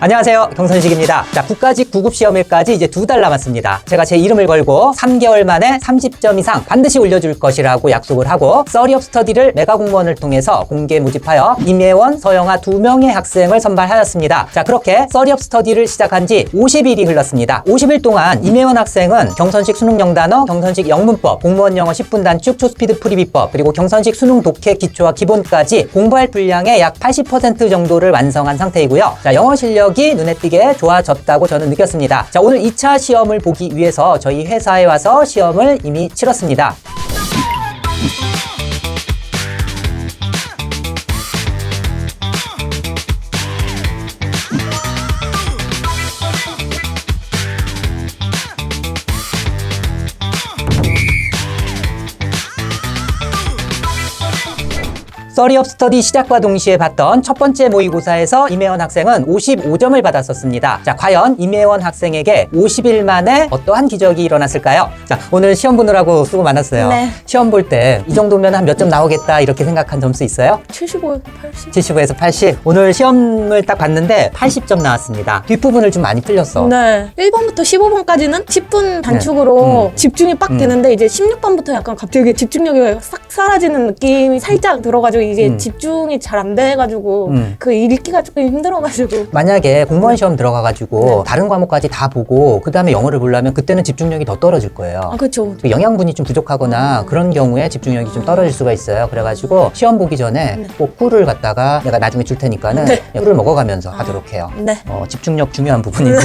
안녕하세요, 경선식입니다. 자, 국가직 구급시험일까지 이제 2달 남았습니다. 제가 제 이름을 걸고 3개월 만에 30점 이상 반드시 올려줄 것이라고 약속을 하고 서리업 스터디를 메가공무원을 통해서 공개 모집하여 임예원, 서영아 2명의 학생을 선발하였습니다. 자, 그렇게 서리업 스터디를 시작한 지 50일이 흘렀습니다. 50일 동안 임예원 학생은 경선식 수능 영단어, 경선식 영문법, 공무원 영어 10분 단축, 초스피드 풀이비법, 그리고 경선식 수능 독해 기초와 기본까지 공부할 분량의 약 80% 정도를 완성한 상태이고요. 자, 영어 실력이 눈에 띄게 좋아졌다고 저는 느꼈습니다. 자, 오늘 2차 시험을 보기 위해서 저희 회사에 와서 시험을 이미 치렀습니다. 서리업 스터디 시작과 동시에 봤던 첫 번째 모의고사에서 임혜원 학생은 55점을 받았었습니다. 자, 과연 임혜원 학생에게 50일 만에 어떠한 기적이 일어났을까요? 자, 오늘 시험 보느라고 수고 많았어요. 네. 시험 볼 때 이 정도면 한 몇 점 나오겠다 이렇게 생각한 점수 있어요? 75에서 80. 75에서 80. 오늘 시험을 딱 봤는데 80점 나왔습니다. 뒷부분을 좀 많이 틀렸어. 네. 1번부터 15번까지는 10분 단축으로 집중이 빡 되는데 이제 16번부터 약간 갑자기 집중력이 싹 사라지는 느낌이 살짝 들어가지고 이게 집중이 잘 안 돼가지고 그 읽기가 조금 힘들어가지고. 만약에 공무원 시험 들어가가지고 다른 과목까지 다 보고 그 다음에 영어를 보려면 그때는 집중력이 더 떨어질 거예요. 아, 그렇죠. 영양분이 좀 부족하거나 그런 경우에 집중력이 좀 떨어질 수가 있어요. 그래가지고 시험 보기 전에 꼭 꿀을 갖다가 내가 나중에 줄 테니까는 꿀을 먹어가면서 하도록 해요. 네. 집중력 중요한 부분인데.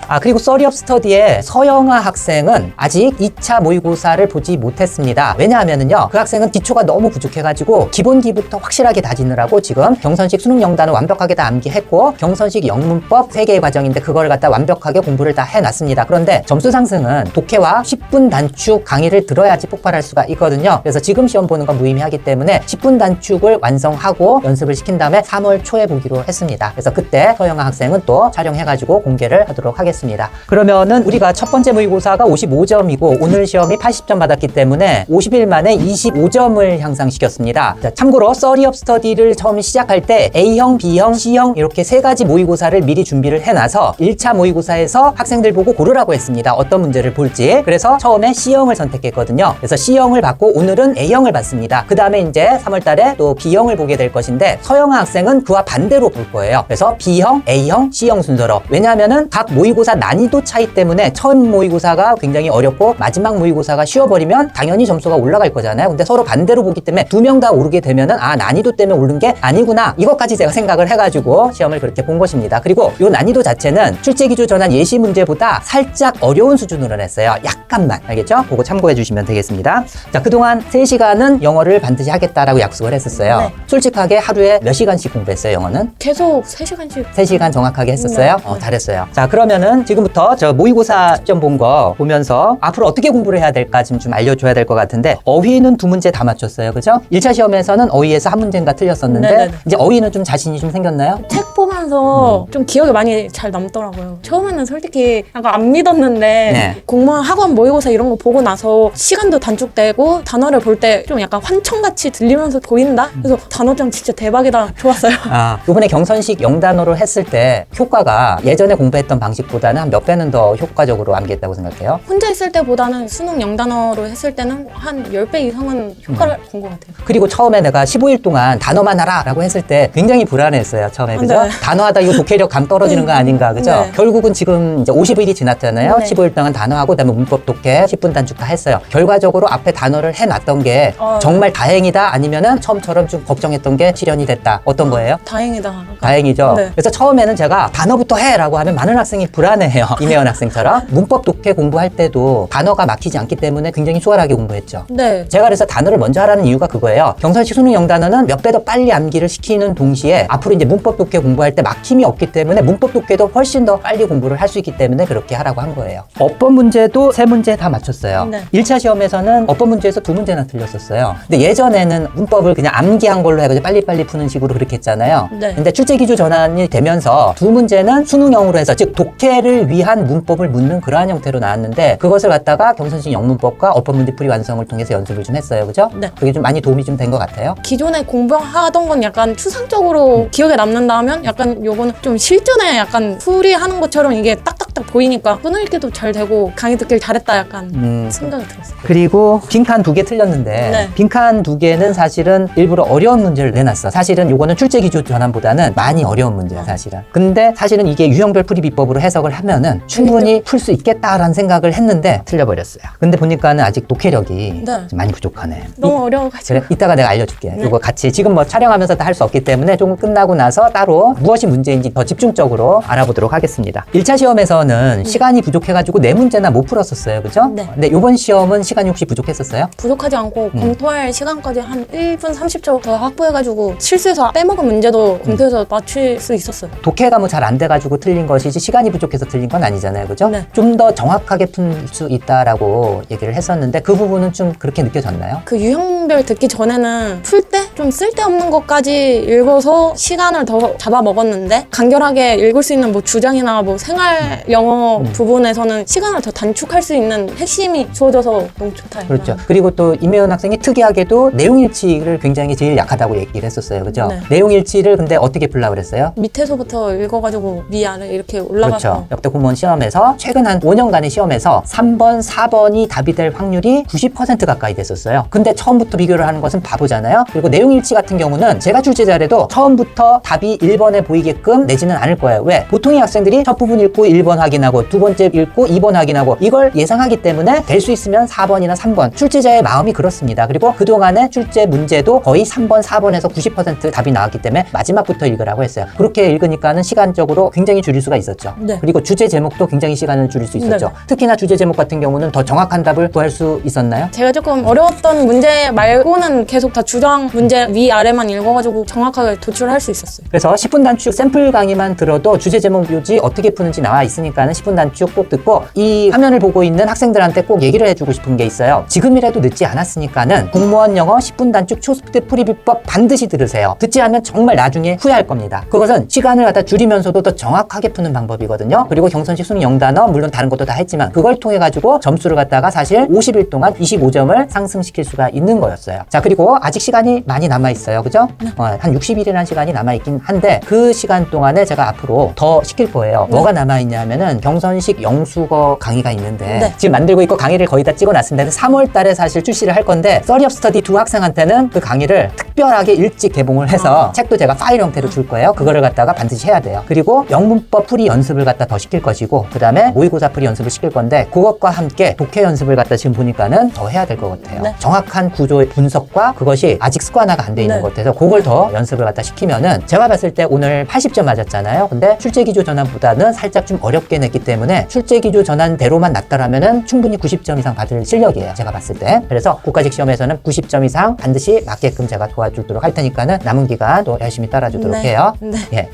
아, 그리고 서리업 스터디의 서영아 학생은 아직 2차 모의고사를 보지 못했습니다. 왜냐하면은요, 그 학생은 기초가 너무 부족해가지고 기본기부터 확실하게 다지느라고 지금 경선식 수능 영단을 완벽하게 다 암기했고 경선식 영문법 3개의 과정인데 그걸 갖다 완벽하게 공부를 다 해놨습니다. 그런데 점수 상승은 독해와 10분 단축 강의를 들어야지 폭발할 수가 있거든요. 그래서 지금 시험 보는 건 무의미하기 때문에 10분 단축을 완성하고 연습을 시킨 다음에 3월 초에 보기로 했습니다. 그래서 그때 서영아 학생은 또 촬영해가지고 공개를 하도록 하겠습니다. 그러면은 우리가 첫 번째 모의고사가 55점이고 오늘 시험이 80점 받았기 때문에 50일 만에 25점을 향상시켰습니다. 자, 참고로 서리업 스터디를 처음 시작할 때 A형, B형, C형 이렇게 3가지 모의고사를 미리 준비를 해놔서 1차 모의고사에서 학생들 보고 고르라고 했습니다. 어떤 문제를 볼지. 그래서 처음에 C형을 선택했거든요. 그래서 C형을 받고 오늘은 A형을 받습니다. 그 다음에 이제 3월 달에 또 B형을 보게 될 것인데 서영아 학생은 그와 반대로 볼 거예요. 그래서 B형, A형, C형 순서로. 왜냐하면은 각 모의고사 난이도 차이 때문에 처음 모의고사가 굉장히 어렵고 마지막 모의고사가 쉬워버리면 당연히 점수가 올라갈 거잖아요. 근데 서로 반대로 보기 때문에 2명 다 오르게 되면은 아, 난이도 때문에 오른 게 아니구나. 이것까지 제가 생각을 해가지고 시험을 그렇게 본 것입니다. 그리고 이 난이도 자체는 출제기조 전환 예시 문제보다 살짝 어려운 수준으로 냈어요. 약간만. 알겠죠? 그거 참고해 주시면 되겠습니다. 자, 그동안 3시간은 영어를 반드시 하겠다라고 약속을 했었어요. 네. 솔직하게 하루에 몇 시간씩 공부했어요, 영어는? 계속 3시간씩. 3시간 정확하게 했었어요? 네. 잘했어요. 자, 그러면은 지금부터 저 모의고사 시험 본 거 보면서 앞으로 어떻게 공부를 해야 될까 좀 알려줘야 될 것 같은데 어휘는 2문제 다 맞췄어요. 그죠? 1차 시험에서는 어휘에서 한 문제인가 틀렸었는데 네네네. 이제 어휘는 좀 자신이 좀 생겼나요? 책 보면서 좀 기억이 많이 잘 남더라고요. 처음에는 솔직히 약간 안 믿었는데 네. 공무원 학원 모의고사 이런 거 보고 나서 시간도 단축되고 단어를 볼 때 좀 약간 환청같이 들리면서 보인다? 그래서 단어장 진짜 대박이다. 좋았어요. 아, 이번에 경선식 영단어로 했을 때 효과가 예전에 공부했던 방식보다는 한 몇 배는 더 효과적으로 암기했다고 생각해요? 혼자 있을 때보다는 수능 영단어로 했을 때는 한 10배 이상은 효과를 본 것 같아요. 그리고 처음에 내가 15일 동안 단어만 하라 라고 했을 때 굉장히 불안했어요. 처음에. 그죠? 네. 단어하다 이거 독해력 감 떨어지는 거 아닌가. 그죠? 네. 결국은 지금 이제 50일이 지났잖아요. 네. 15일 동안 단어하고 그다음에 문법 독해 10분 단축 다 했어요. 결과적으로 앞에 단어를 해놨던 게 정말 다행이다 아니면은 처음처럼 좀 걱정했던 게 실현이 됐다. 어떤 거예요? 다행이다. 다행이죠. 네. 그래서 처음에는 제가 단어부터 해라고 하면 많은 학생이 불안해해요. 임혜원 학생처럼. 문법 독해 공부할 때도 단어가 막히지 않기 때문에 굉장히 수월하게 공부했죠. 네. 제가 그래서 단어를 먼저 하라는 이유가 그거예요. 경선식 수능 영단어는 몇 배 더 빨리 암기를 시키는 동시에 앞으로 이제 문법 독해 공부할 때 막힘이 없기 때문에 문법 독해도 훨씬 더 빨리 공부를 할 수 있기 때문에 그렇게 하라고 한 거예요. 어법 문제도 3문제 다 맞췄어요. 네. 1차 시험에서는 어법 문제에서 2문제나 틀렸었어요. 근데 예전에는 문법을 그냥 암기한 걸로 해가지고 빨리빨리 푸는 식으로 그렇게 했잖아요. 네. 근데 출제기조 전환이 되면서 2문제는 수능형으로 해서 즉 독해를 위한 문법을 묻는 그러한 형태로 나왔는데 그것을 갖다가 경선식 영문법과 어법 문제 풀이 완성을 통해서 연습을 좀 했어요. 그죠? 네. 그게 좀 많이 도움이 좀 된 것 같아요. 기존에 공부하던 건 약간 추상적으로 기억에 남는다면 약간 요거는 좀 실전에 약간 풀이하는 것처럼 이게 딱딱딱 보이니까 끊어읽기도 잘 되고 강의 듣길 잘했다 약간 생각이 들었어요. 그리고 빈칸 2개 틀렸는데 네. 빈칸 2개는 사실은 일부러 어려운 문제를 내놨어. 사실은 요거는 출제 기조 전환보다는 많이 어려운 문제야 사실은. 근데 사실은 이게 유형별 풀이 비법으로 해석을 하면은 충분히 풀 수 있겠다라는 생각을 했는데 틀려버렸어요. 근데 보니까는 아직 독해력이 네. 좀 많이 부족하네. 너무 어려워가지고. 그래, 이따가 내가 알려줄게. 네. 이거 같이 지금 뭐 촬영하면서 다 할 수 없기 때문에 조금 끝나고 나서 따로 무엇이 문제인지 더 집중적으로 알아보도록 하겠습니다. 1차 시험에서는 시간이 부족해가지고 4문제나 못 풀었었어요. 그죠? 네. 근데 이번 시험은 시간이 혹시 부족했었어요? 부족하지 않고 검토할 시간까지 한 1분 30초 더 확보해가지고 실수해서 빼먹은 문제도 검토해서 맞출 수 있었어요. 독해가 뭐 잘 안 돼가지고 틀린 것이지 시간이 부족해서 틀린 건 아니잖아요. 그죠? 네. 좀 더 정확하게 풀 수 있다라고 얘기를 했었는데 그 부분은 좀 그렇게 느껴졌나요? 그 유형별 듣기 전에는 풀 때 좀 쓸데없는 것까지 읽어서 시간을 더 잡아먹었는데 간결하게 읽을 수 있는 뭐 주장이나 뭐 생활 영어 부분에서는 시간을 더 단축할 수 있는 핵심이 주어져서 너무 좋다. 그렇죠. 그리고 또 임혜연 학생이 특이하게도 내용일치를 굉장히 제일 약하다고 얘기를 했었어요. 그죠? 네. 내용일치를 근데 어떻게 풀려고 그랬어요? 밑에서부터 읽어가지고 위아래 이렇게 올라가서 그렇죠. 역대 공무원 시험에서 최근 한 5년간의 시험에서 3번, 4번이 답이 될 확률이 90% 가까이 됐었어요. 근데 처음부터 비교를 하는 것은 바보잖아요. 그리고 내용일치 같은 경우는 제가 출제자라도 처음부터 답이 1번에 보이게끔 내지는 않을 거예요. 왜? 보통의 학생들이 첫 부분 읽고 1번 확인하고 두 번째 읽고 2번 확인하고 이걸 예상하기 때문에 될 수 있으면 4번이나 3번. 출제자의 마음이 그렇습니다. 그리고 그동안의 출제 문제도 거의 3번, 4번에서 90% 답이 나왔기 때문에 마지막부터 읽으라고 했어요. 그렇게 읽으니까는 시간적으로 굉장히 줄일 수가 있었죠. 네. 그리고 주제 제목도 굉장히 시간을 줄일 수 있었죠. 네. 특히나 주제 제목 같은 경우는 더 정확한 답을 구할 수 있었나요? 제가 조금 어려웠던 문제 말고는 계속 다 주장 문제 위아래만 읽어가지고 정확하게 도출할 수 있었어요. 그래서 10분 단축 샘플 강의만 들어도 주제 제목 묘지 어떻게 푸는지 나와 있으니까는 10분 단축 꼭 듣고 이 화면을 보고 있는 학생들한테 꼭 얘기를 해주고 싶은 게 있어요. 지금이라도 늦지 않았으니까는 공무원 영어 10분 단축 초스피드 풀이 비법 반드시 들으세요. 듣지 않으면 정말 나중에 후회할 겁니다. 그것은 시간을 갖다 줄이면서도 더 정확하게 푸는 방법이거든요. 그리고 경선식 수능 0단어 물론 다른 것도 다 했지만 그걸 통해 가지고 점수를 갖다가 사실 50일 동안 25점을 상승시킬 수가 있는 거였어요. 자, 그리고 아직 시간이 많이 남아 있어요. 그죠? 한 60일이라는 시간이 남아 있긴 한데 그 시간 동안에 제가 앞으로 더 시킬 거예요. 뭐가 남아 있냐면은 경선식 영수거 강의가 있는데 네. 지금 만들고 있고 강의를 거의 다 찍어놨습니다. 3월 달에 사실 출시를 할 건데 서리 업 스터디 2 학생한테는 그 강의를 특별하게 일찍 개봉을 해서 책도 제가 파일 형태로 줄 거예요. 그거를 갖다가 반드시 해야 돼요. 그리고 영문법 풀이 연습을 갖다 더 시킬 것이고 그 다음에 모의고사 풀이 연습을 시킬 건데 그것과 함께 독해 연습을 갖다 지금 보니까는 더 해야 될 것 같아요. 네. 정확한 구조의 분석과 그것이 아직 습관화가 안 돼 있는 네. 것 같아서 그걸 더 연습을 갖다 시키면은 제가 봤을 때 오늘 80점 맞았잖아요. 근데 출제 기조 전환보다는 살짝 좀 어렵게 냈기 때문에 출제 기조 전환대로만 났더라면은 충분히 90점 이상 받을 실력이에요. 제가 봤을 때. 그래서 국가직 시험에서는 90점 이상 반드시 맞게끔 제가 도와주도록 할 테니까는 남은 기간 또 열심히 따라주도록 네. 해요. 네. 예.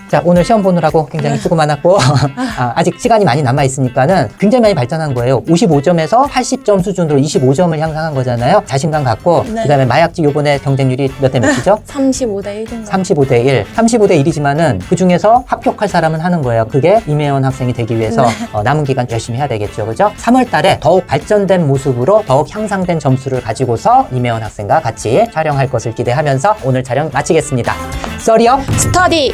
자, 오늘 시험 보느라고 굉장히 수고 많았고 아직 시간이 많이 남아있으니까는 굉장히 많이 발전한 거예요. 55점에서 80점 수준으로 25점을 향상한 거잖아요. 자신감 갖고 네. 그 다음에 마약지 요번에 경쟁률이 몇 대 몇이죠? 35대 1인가? 35대 1. 35대 1이지만은 그 중에서 합격할 사람은 하는 거예요. 그게 임혜원 학생이 되기 위해서 남은 기간 열심히 해야 되겠죠. 그죠? 3월 달에 더욱 발전된 모습으로 더욱 향상된 점수를 가지고서 임혜원 학생과 같이 촬영할 것을 기대하면서 오늘 촬영 마치겠습니다. 썰이요? 스터디!